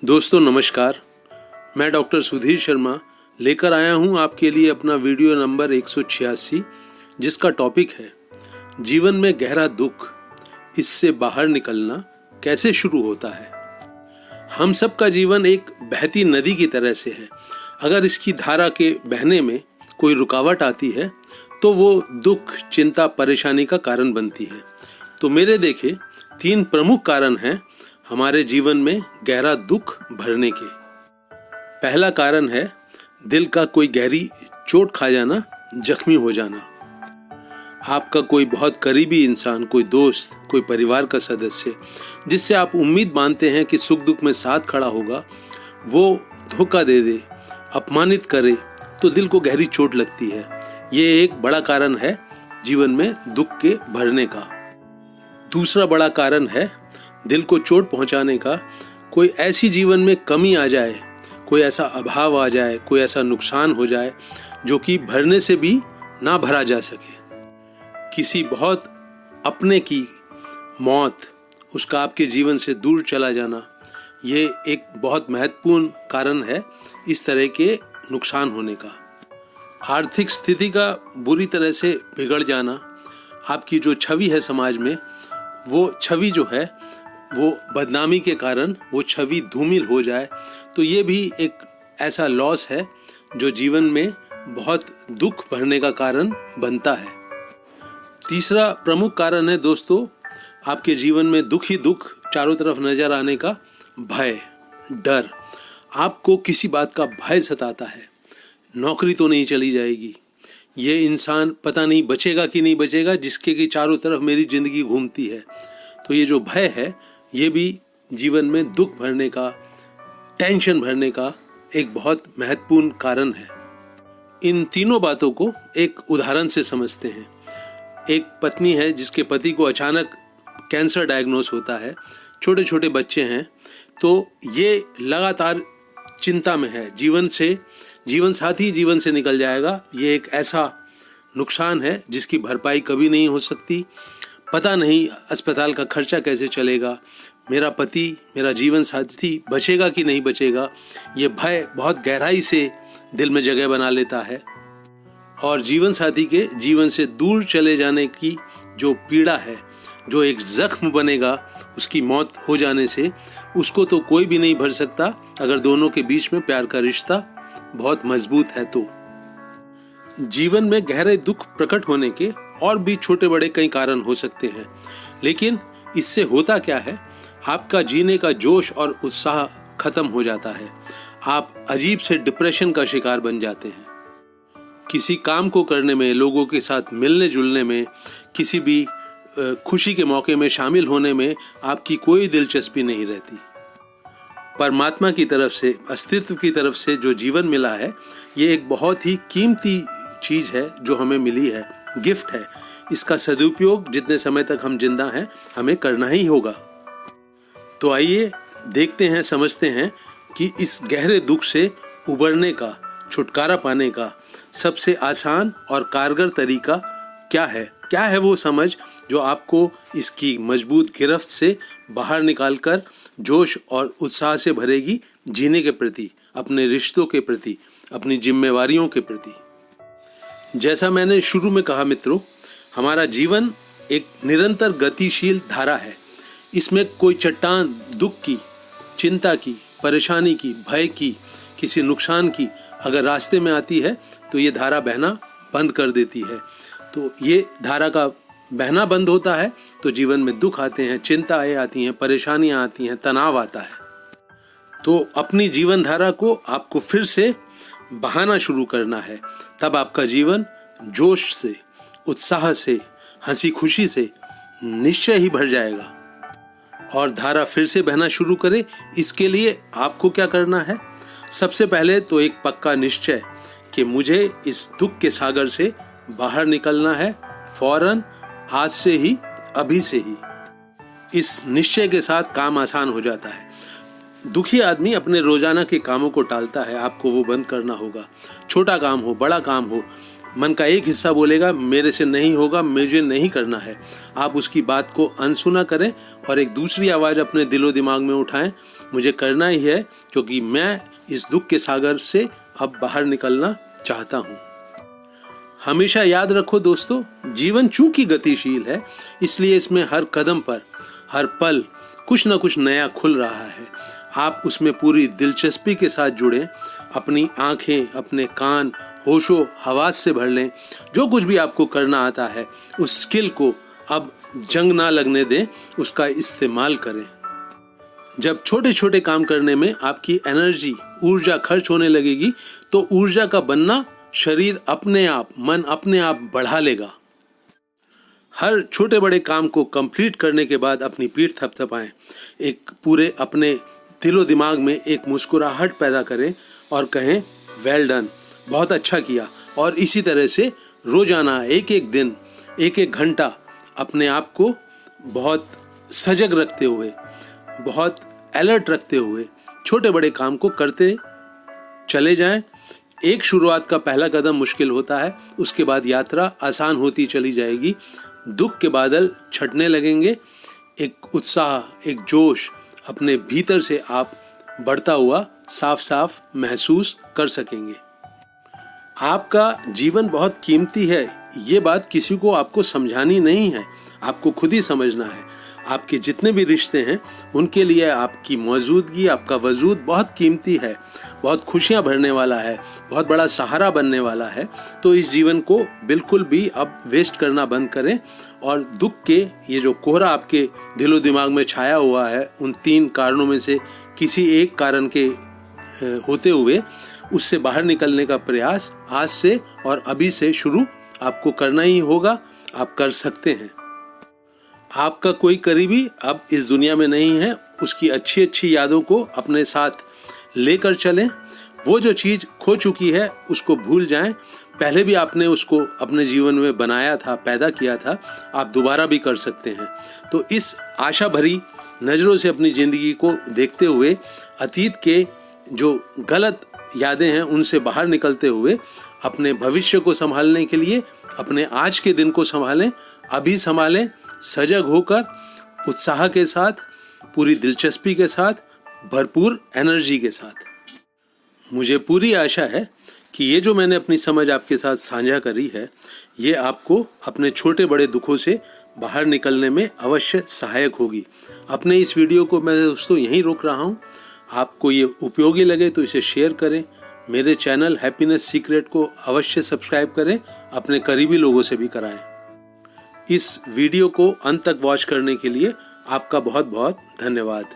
दोस्तों नमस्कार, मैं डॉक्टर सुधीर शर्मा लेकर आया हूं आपके लिए अपना वीडियो नंबर 186, जिसका टॉपिक है जीवन में गहरा दुख, इससे बाहर निकलना कैसे शुरू होता है। हम सबका जीवन एक बहती नदी की तरह से है। अगर इसकी धारा के बहने में कोई रुकावट आती है तो वो दुख, चिंता, परेशानी का कारण बनती है। तो मेरे देखे 3 प्रमुख कारण हैं हमारे जीवन में गहरा दुख भरने के। पहला कारण है दिल का कोई गहरी चोट खा जाना, जख्मी हो जाना। आपका कोई बहुत करीबी इंसान, कोई दोस्त, कोई परिवार का सदस्य जिससे आप उम्मीद मानते हैं कि सुख दुख में साथ खड़ा होगा, वो धोखा दे दे, अपमानित करे तो दिल को गहरी चोट लगती है। ये एक बड़ा कारण है जीवन में दुख के भरने का। दूसरा बड़ा कारण है दिल को चोट पहुंचाने का, कोई ऐसी जीवन में कमी आ जाए, कोई ऐसा अभाव आ जाए, कोई ऐसा नुकसान हो जाए जो कि भरने से भी ना भरा जा सके। किसी बहुत अपने की मौत, उसका आपके जीवन से दूर चला जाना, ये एक बहुत महत्वपूर्ण कारण है इस तरह के नुकसान होने का। आर्थिक स्थिति का बुरी तरह से बिगड़ जाना, आपकी जो छवि है समाज में, वो छवि जो है वो बदनामी के कारण वो छवि धूमिल हो जाए, तो ये भी एक ऐसा लॉस है जो जीवन में बहुत दुख भरने का कारण बनता है। तीसरा प्रमुख कारण है दोस्तों, आपके जीवन में दुख ही दुख चारों तरफ नजर आने का भय, डर। आपको किसी बात का भय सताता है, नौकरी तो नहीं चली जाएगी, ये इंसान पता नहीं बचेगा कि नहीं बचेगा जिसके कि चारों तरफ मेरी जिंदगी घूमती है। तो ये जो भय है, ये भी जीवन में दुख भरने का, टेंशन भरने का एक बहुत महत्वपूर्ण कारण है। इन तीनों बातों को एक उदाहरण से समझते हैं। एक पत्नी है जिसके पति को अचानक कैंसर डायग्नोस होता है, छोटे छोटे बच्चे हैं, तो ये लगातार चिंता में है, जीवन साथी जीवन से निकल जाएगा। ये एक ऐसा नुकसान है जिसकी भरपाई कभी नहीं हो सकती। पता नहीं अस्पताल का खर्चा कैसे चलेगा, मेरा पति, मेरा जीवन साथी बचेगा कि नहीं बचेगा। ये भय बहुत गहराई से दिल में जगह बना लेता है और जीवन साथी के जीवन से दूर चले जाने की जो पीड़ा है, जो एक जख्म बनेगा उसकी मौत हो जाने से, उसको तो कोई भी नहीं भर सकता अगर दोनों के बीच में प्यार का रिश्ता बहुत मजबूत है। तो जीवन में गहरे दुख प्रकट होने के और भी छोटे बड़े कई कारण हो सकते हैं, लेकिन इससे होता क्या है, आपका जीने का जोश और उत्साह खत्म हो जाता है। आप अजीब से डिप्रेशन का शिकार बन जाते हैं। किसी काम को करने में, लोगों के साथ मिलने जुलने में, किसी भी खुशी के मौके में शामिल होने में आपकी कोई दिलचस्पी नहीं रहती। परमात्मा की तरफ से, अस्तित्व की तरफ से जो जीवन मिला है, ये एक बहुत ही कीमती चीज है जो हमें मिली है, गिफ्ट है। इसका सदुपयोग जितने समय तक हम जिंदा हैं हमें करना ही होगा। तो आइए देखते हैं, समझते हैं कि इस गहरे दुख से उबरने का, छुटकारा पाने का सबसे आसान और कारगर तरीका क्या है वो समझ जो आपको इसकी मजबूत गिरफ्त से बाहर निकालकर जोश और उत्साह से भरेगी, जीने के प्रति, अपने रिश्तों के प्रति, अपनी जिम्मेवारियों के प्रति। जैसा मैंने शुरू में कहा मित्रों, हमारा जीवन एक निरंतर गतिशील धारा है। इसमें कोई चट्टान दुख की, चिंता की, परेशानी की, भय की, किसी नुकसान की अगर रास्ते में आती है तो ये धारा बहना बंद कर देती है। तो ये धारा का बहना बंद होता है तो जीवन में दुख आते हैं, चिंताएं आती हैं, परेशानियां आती हैं, तनाव आता है। तो अपनी जीवन धारा को आपको फिर से बहाना शुरू करना है, तब आपका जीवन जोश से, उत्साह से, हंसी खुशी से निश्चय ही भर जाएगा। और धारा फिर से बहना शुरू करे, इसके लिए आपको क्या करना है? सबसे पहले तो एक पक्का निश्चय कि मुझे इस दुख के सागर से बाहर निकलना है, फौरन, आज से ही, अभी से ही। इस निश्चय के साथ काम आसान हो जाता है। दुखी आदमी अपने रोजाना के कामों को टालता है, आपको वो बंद करना होगा। छोटा काम हो, बड़ा काम हो, मन का एक हिस्सा बोलेगा मेरे से नहीं होगा, मुझे नहीं करना है। आप उसकी बात को अनसुना करें और एक दूसरी आवाज़ अपने दिलो दिमाग में उठाएं मुझे करना ही है, क्योंकि मैं इस दुख के सागर से अब बाहर निकलना चाहता हूँ। हमेशा याद रखो दोस्तों, जीवन चूंकि गतिशील है, इसलिए इसमें हर कदम पर, हर पल कुछ न कुछ नया खुल रहा है। आप उसमें पूरी दिलचस्पी के साथ जुड़ें, अपनी आंखें, अपने कान होशो हवास से भर लें। जो कुछ भी आपको करना आता है, उस स्किल को अब जंग ना लगने दें, उसका इस्तेमाल करें। जब छोटे छोटे काम करने में आपकी एनर्जी, ऊर्जा खर्च होने लगेगी, तो ऊर्जा का बनना शरीर अपने आप, मन अपने आप बढ़ा लेगा। हर छोटे बड़े काम को कंप्लीट करने के बाद अपनी पीठ थपथपाएं, एक पूरे अपने दिलो दिमाग में एक मुस्कुराहट पैदा करें और कहें वेल डन, बहुत अच्छा किया। और इसी तरह से रोजाना एक एक दिन, एक एक घंटा अपने आप को बहुत सजग रखते हुए, बहुत अलर्ट रखते हुए छोटे बड़े काम को करते चले जाएं। एक शुरुआत का पहला कदम मुश्किल होता है, उसके बाद यात्रा आसान होती चली जाएगी। दुख के बादल छटने लगेंगे, एक उत्साह, एक जोश अपने भीतर से आप बढ़ता हुआ साफ साफ महसूस कर सकेंगे। आपका जीवन बहुत कीमती है, ये बात किसी को आपको समझानी नहीं है, आपको खुद ही समझना है। आपके जितने भी रिश्ते हैं, उनके लिए आपकी मौजूदगी, आपका वजूद बहुत कीमती है, बहुत खुशियां भरने वाला है, बहुत बड़ा सहारा बनने वाला है। तो इस जीवन को बिल्कुल भी अब वेस्ट करना बंद करें और दुख के ये जो कोहरा आपके दिलो दिमाग में छाया हुआ है, उन 3 कारणों में से किसी एक कारण के होते हुए उससे बाहर निकलने का प्रयास आज से और अभी से शुरू आपको करना ही होगा। आप कर सकते हैं। आपका कोई करीबी अब इस दुनिया में नहीं है, उसकी अच्छी अच्छी यादों को अपने साथ लेकर चलें। वो जो चीज़ खो चुकी है उसको भूल जाएं। पहले भी आपने उसको अपने जीवन में बनाया था, पैदा किया था, आप दोबारा भी कर सकते हैं। तो इस आशा भरी नज़रों से अपनी ज़िंदगी को देखते हुए, अतीत के जो गलत यादें हैं उनसे बाहर निकलते हुए, अपने भविष्य को संभालने के लिए अपने आज के दिन को संभालें, अभी संभालें, सजग होकर, उत्साह के साथ, पूरी दिलचस्पी के साथ, भरपूर एनर्जी के साथ। मुझे पूरी आशा है कि ये जो मैंने अपनी समझ आपके साथ साझा करी है, ये आपको अपने छोटे बड़े दुखों से बाहर निकलने में अवश्य सहायक होगी। अपने इस वीडियो को मैं दोस्तों यहीं रोक रहा हूँ। आपको ये उपयोगी लगे तो इसे शेयर करें। मेरे चैनल हैप्पीनेस सीक्रेट को अवश्य सब्सक्राइब करें, अपने करीबी लोगों से भी कराएं। इस वीडियो को अंत तक वॉच करने के लिए आपका बहुत बहुत धन्यवाद।